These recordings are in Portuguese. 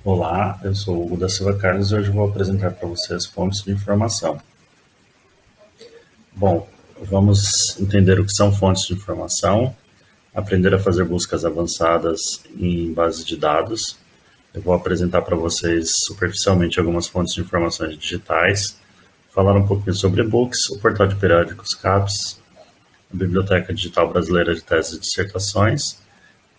Olá, eu sou o Hugo da Silva Carlos e hoje vou apresentar para vocês fontes de informação. Bom, vamos entender o que são fontes de informação, aprender a fazer buscas avançadas em bases de dados. Eu vou apresentar para vocês superficialmente algumas fontes de informações digitais, falar um pouquinho sobre e-books, o portal de periódicos CAPES, a Biblioteca Digital Brasileira de Teses e Dissertações,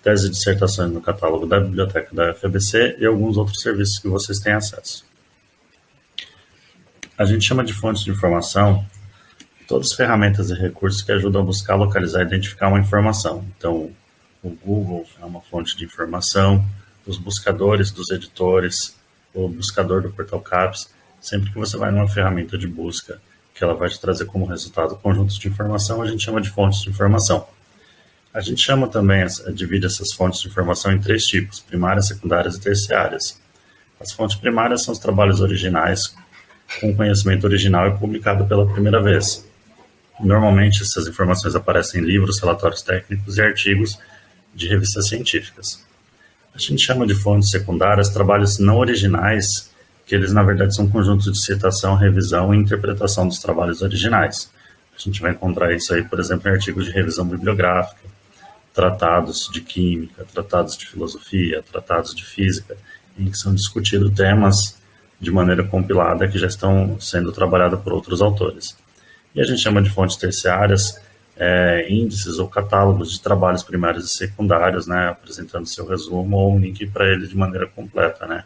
teses e dissertações no catálogo da biblioteca da UFABC e alguns outros serviços que vocês têm acesso. A gente chama de fontes de informação todas as ferramentas e recursos que ajudam a buscar, localizar e identificar uma informação. Então, o Google é uma fonte de informação, os buscadores dos editores, o buscador do portal CAPES, sempre que você vai numa ferramenta de busca que ela vai te trazer como resultado conjuntos de informação, a gente chama de fontes de informação. A gente chama também, divide essas fontes de informação em três tipos: primárias, secundárias e terciárias. As fontes primárias são os trabalhos originais, com conhecimento original e publicado pela primeira vez. Normalmente, essas informações aparecem em livros, relatórios técnicos e artigos de revistas científicas. A gente chama de fontes secundárias trabalhos não originais, que eles, na verdade, são conjuntos de citação, revisão e interpretação dos trabalhos originais. A gente vai encontrar isso aí, por exemplo, em artigos de revisão bibliográfica, tratados de química, tratados de filosofia, tratados de física, em que são discutidos temas de maneira compilada que já estão sendo trabalhados por outros autores. E a gente chama de fontes terciárias, índices ou catálogos de trabalhos primários e secundários, né, apresentando seu resumo ou um link para ele de maneira completa, né.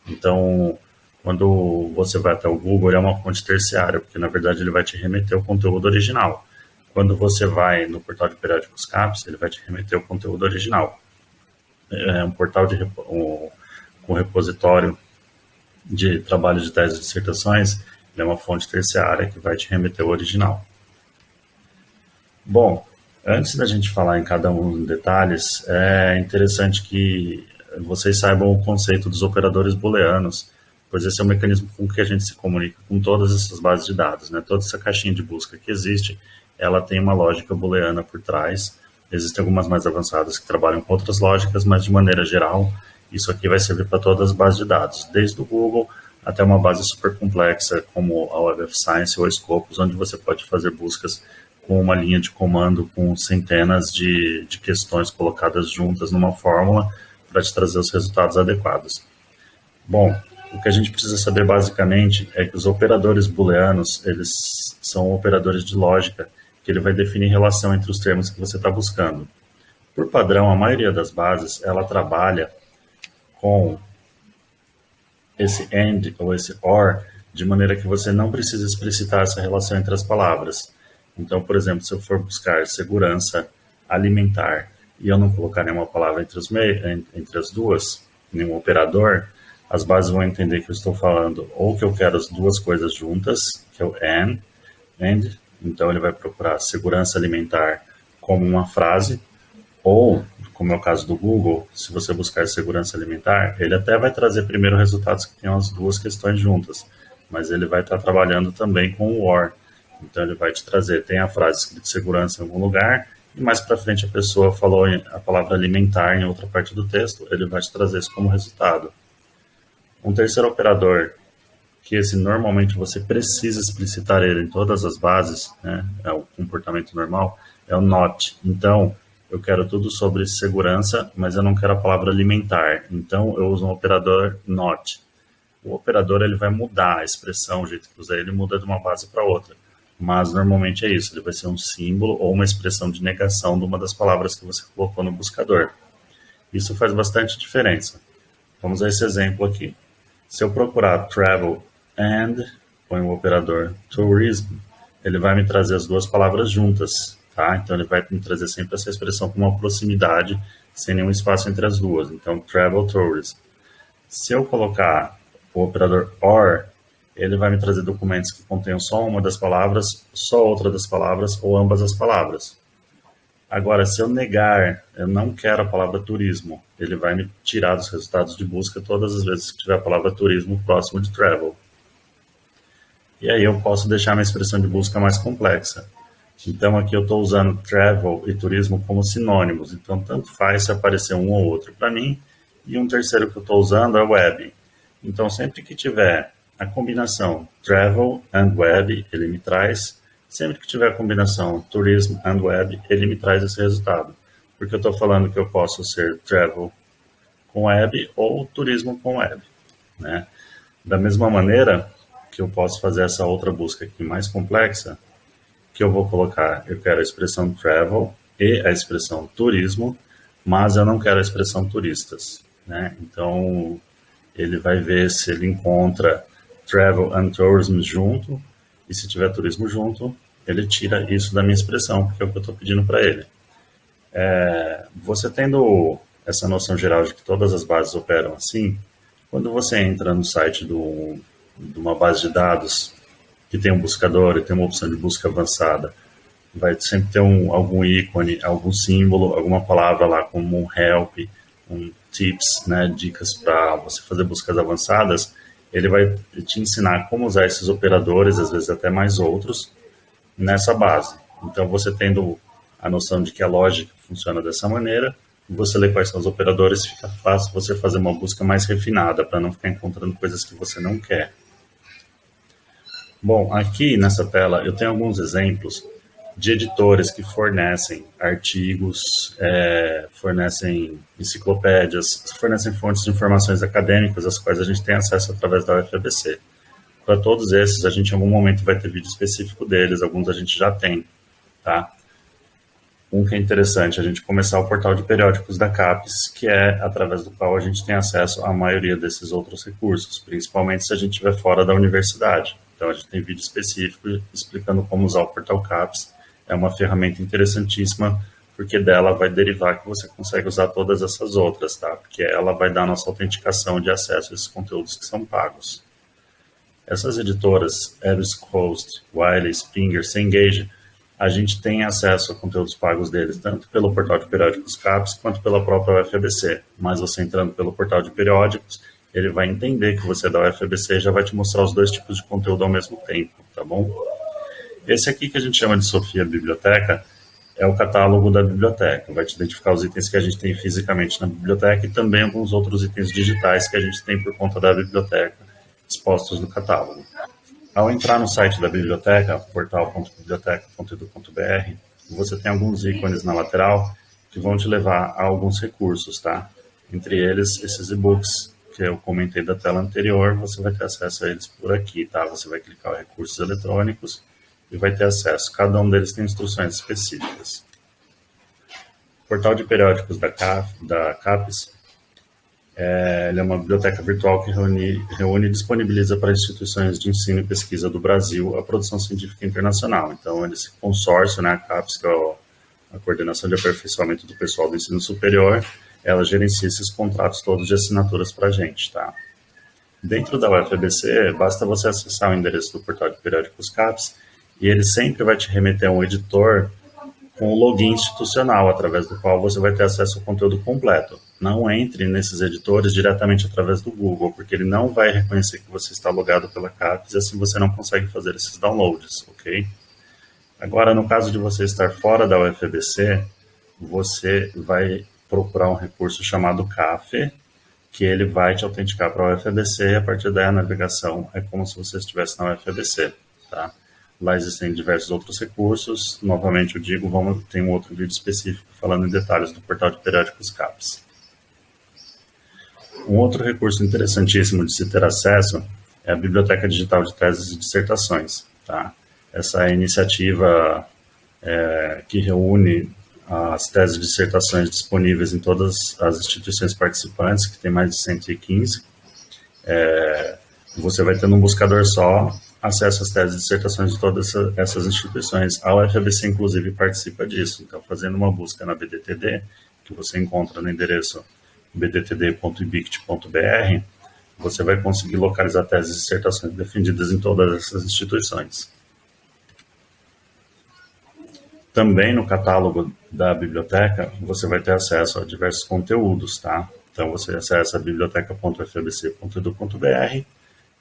Então, quando você vai até o Google, ele é uma fonte terciária, porque na verdade ele vai te remeter ao conteúdo original. Quando você vai no portal de periódicos CAPES, ele vai te remeter ao conteúdo original. É um portal com repositório de trabalho de teses e dissertações, ele é uma fonte terciária que vai te remeter ao original. Bom, antes da gente falar em cada um dos detalhes, é interessante que vocês saibam o conceito dos operadores booleanos, pois esse é o mecanismo com que a gente se comunica com todas essas bases de dados, né? Toda essa caixinha de busca que existe, ela tem uma lógica booleana por trás. Existem algumas mais avançadas que trabalham com outras lógicas, mas de maneira geral, isso aqui vai servir para todas as bases de dados, desde o Google até uma base super complexa como a Web of Science ou a Scopus, onde você pode fazer buscas com uma linha de comando com centenas de questões colocadas juntas numa fórmula para te trazer os resultados adequados. Bom, o que a gente precisa saber basicamente é que os operadores booleanos, eles são operadores de lógica, que ele vai definir relação entre os termos que você está buscando. Por padrão, a maioria das bases, ela trabalha com esse AND ou esse OR, de maneira que você não precisa explicitar essa relação entre as palavras. Então, por exemplo, se eu for buscar segurança alimentar e eu não colocar nenhuma palavra entre as duas, nenhum operador, as bases vão entender que eu estou falando ou que eu quero as duas coisas juntas, que é o AND, então ele vai procurar segurança alimentar como uma frase, ou, como é o caso do Google, se você buscar segurança alimentar, ele até vai trazer primeiro resultados que tenham as duas questões juntas, mas ele vai estar trabalhando também com o OR. Então ele vai te trazer, tem a frase escrita segurança em algum lugar, e mais para frente a pessoa falou a palavra alimentar em outra parte do texto, ele vai te trazer isso como resultado. Um terceiro operador, que esse normalmente você precisa explicitar ele em todas as bases, né, é o comportamento normal, é o NOT. Então, eu quero tudo sobre segurança, mas eu não quero a palavra alimentar. Então, eu uso um operador NOT. O operador ele vai mudar a expressão, o jeito que usa ele muda de uma base para outra. Mas, normalmente é isso, ele vai ser um símbolo ou uma expressão de negação de uma das palavras que você colocou no buscador. Isso faz bastante diferença. Vamos a esse exemplo aqui. Se eu procurar travel and, põe o operador tourism, ele vai me trazer as duas palavras juntas, tá? Então ele vai me trazer sempre essa expressão com uma proximidade, sem nenhum espaço entre as duas. Então, travel tourism. Se eu colocar o operador or, ele vai me trazer documentos que contenham só uma das palavras, só outra das palavras, ou ambas as palavras. Agora, se eu negar, eu não quero a palavra turismo, ele vai me tirar dos resultados de busca todas as vezes que tiver a palavra turismo próximo de travel. E aí eu posso deixar minha expressão de busca mais complexa. Então aqui eu estou usando travel e turismo como sinônimos, então tanto faz se aparecer um ou outro para mim, E um terceiro que eu estou usando é web. Então, sempre que tiver a combinação travel and web, ele me traz. Sempre que tiver a combinação tourism and web, ele me traz esse resultado. Porque eu estou falando que eu posso ser travel com web ou turismo com web, né? Da mesma maneira que eu posso fazer essa outra busca aqui mais complexa, que eu vou colocar, eu quero a expressão travel e a expressão turismo, mas eu não quero a expressão turistas, né? Então, ele vai ver se ele encontra travel and tourism junto, e se tiver turismo junto, ele tira isso da minha expressão, porque é o que eu estou pedindo para ele. Você tendo essa noção geral de que todas as bases operam assim, quando você entra no site de uma base de dados que tem um buscador e tem uma opção de busca avançada, vai sempre ter algum ícone, algum símbolo, alguma palavra lá como um help, um tips, né, dicas para você fazer buscas avançadas. Ele vai te ensinar como usar esses operadores, às vezes até mais outros, nessa base. Então, você tendo a noção de que a lógica funciona dessa maneira, você lê quais são os operadores, fica fácil você fazer uma busca mais refinada, para não ficar encontrando coisas que você não quer. Bom, aqui nessa tela eu tenho alguns exemplos de editores que fornecem artigos, fornecem enciclopédias, fornecem fontes de informações acadêmicas, as quais a gente tem acesso através da UFABC. Para todos esses, a gente em algum momento vai ter vídeo específico deles, alguns a gente já tem, tá? Um que é interessante, a gente começar o portal de periódicos da CAPES, que é através do qual a gente tem acesso à maioria desses outros recursos, principalmente se a gente estiver fora da universidade. Então, a gente tem vídeo específico explicando como usar o portal CAPES. É uma ferramenta interessantíssima, porque dela vai derivar que você consegue usar todas essas outras, tá? Porque ela vai dar a nossa autenticação de acesso a esses conteúdos que são pagos. Essas editoras, EBSCOhost, Wiley, Springer, Cengage, a gente tem acesso a conteúdos pagos deles, tanto pelo portal de periódicos CAPES, quanto pela própria UFABC. Mas você entrando pelo portal de periódicos, ele vai entender que você é da UFABC e já vai te mostrar os dois tipos de conteúdo ao mesmo tempo, tá bom? Esse aqui que a gente chama de Sofia Biblioteca é o catálogo da biblioteca. Vai te identificar os itens que a gente tem fisicamente na biblioteca e também alguns outros itens digitais que a gente tem por conta da biblioteca expostos no catálogo. Ao entrar no site da biblioteca, portal.biblioteca.edu.br, você tem alguns ícones na lateral que vão te levar a alguns recursos, tá? Entre eles, esses e-books que eu comentei da tela anterior, você vai ter acesso a eles por aqui, tá? Você vai clicar em recursos eletrônicos e vai ter acesso. Cada um deles tem instruções específicas. O portal de periódicos da CAPES, ele é uma biblioteca virtual que reúne e disponibiliza para instituições de ensino e pesquisa do Brasil a produção científica internacional. Então, esse consórcio, né, a CAPES, que é a Coordenação de Aperfeiçoamento do Pessoal do Ensino Superior, ela gerencia esses contratos todos de assinaturas para a gente, tá? Dentro da UFABC, basta você acessar o endereço do portal de periódicos CAPES e ele sempre vai te remeter a um editor com o login institucional, através do qual você vai ter acesso ao conteúdo completo. Não entre nesses editores diretamente através do Google, porque ele não vai reconhecer que você está logado pela CAPES e assim você não consegue fazer esses downloads, ok? Agora, no caso de você estar fora da UFABC, você vai procurar um recurso chamado CAFE, que ele vai te autenticar para a UFABC e a partir daí a navegação é como se você estivesse na UFABC, tá? Lá existem diversos outros recursos. Novamente, eu digo, tem um outro vídeo específico falando em detalhes do portal de periódicos CAPES. Um outro recurso interessantíssimo de se ter acesso é a Biblioteca Digital de Teses e Dissertações, tá? Essa é a iniciativa que reúne as teses e dissertações disponíveis em todas as instituições participantes, que tem mais de 115. Você vai ter num buscador só acesso às teses e dissertações de todas essas instituições. A UFABC, inclusive, participa disso. Então, fazendo uma busca na BDTD, que você encontra no endereço bdtd.ibict.br, você vai conseguir localizar teses e dissertações defendidas em todas essas instituições. Também no catálogo da biblioteca, você vai ter acesso a diversos conteúdos, tá? Então, você acessa biblioteca.fabc.edu.br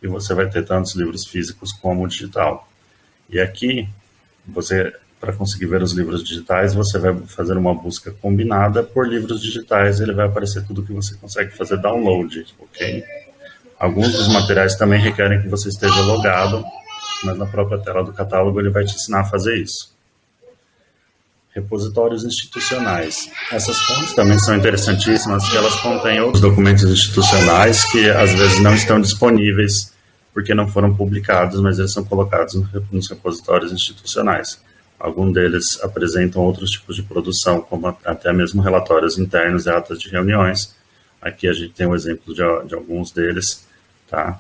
e você vai ter tantos livros físicos como digital. E aqui, você para conseguir ver os livros digitais, você vai fazer uma busca combinada por livros digitais, ele vai aparecer tudo que você consegue fazer download, ok? Alguns dos materiais também requerem que você esteja logado, mas na própria tela do catálogo ele vai te ensinar a fazer isso. Repositórios institucionais. Essas fontes também são interessantíssimas, porque elas contêm outros documentos institucionais que às vezes não estão disponíveis porque não foram publicados, mas eles são colocados nos repositórios institucionais. Alguns deles apresentam outros tipos de produção, como até mesmo relatórios internos e atas de reuniões. Aqui a gente tem um exemplo de alguns deles, tá?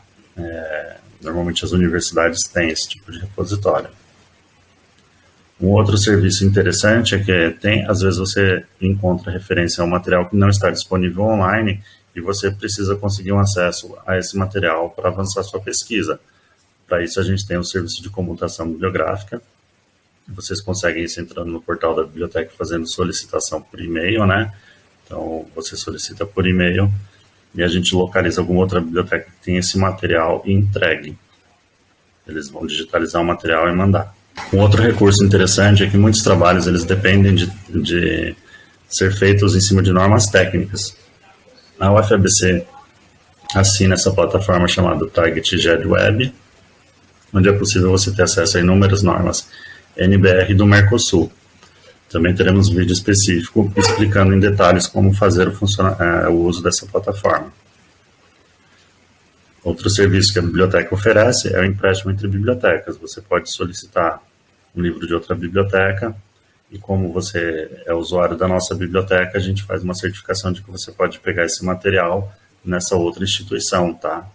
Normalmente as universidades têm esse tipo de repositório. Um outro serviço interessante é que às vezes você encontra referência a um material que não está disponível online e você precisa conseguir um acesso a esse material para avançar sua pesquisa. Para isso a gente tem o serviço de comutação bibliográfica. Vocês conseguem isso entrando no portal da biblioteca fazendo solicitação por e-mail, né? Então, você solicita por e-mail e a gente localiza alguma outra biblioteca que tem esse material e entregue. Eles vão digitalizar o material e mandar. Um outro recurso interessante é que muitos trabalhos eles dependem de ser feitos em cima de normas técnicas. A UFABC assina essa plataforma chamada Target GED Web, onde é possível você ter acesso a inúmeras normas NBR do Mercosul. Também teremos um vídeo específico explicando em detalhes como fazer o uso dessa plataforma. Outro serviço que a biblioteca oferece é o empréstimo entre bibliotecas. Você pode solicitar um livro de outra biblioteca e como você é usuário da nossa biblioteca, a gente faz uma certificação de que você pode pegar esse material nessa outra instituição, tá?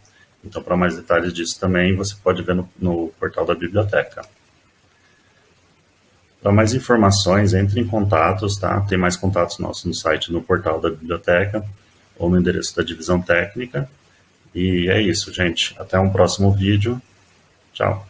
Então, para mais detalhes disso também, você pode ver no portal da biblioteca. Para mais informações, entre em contatos, tá? Tem mais contatos nossos no site, no portal da biblioteca ou no endereço da divisão técnica. E é isso, gente. Até um próximo vídeo. Tchau.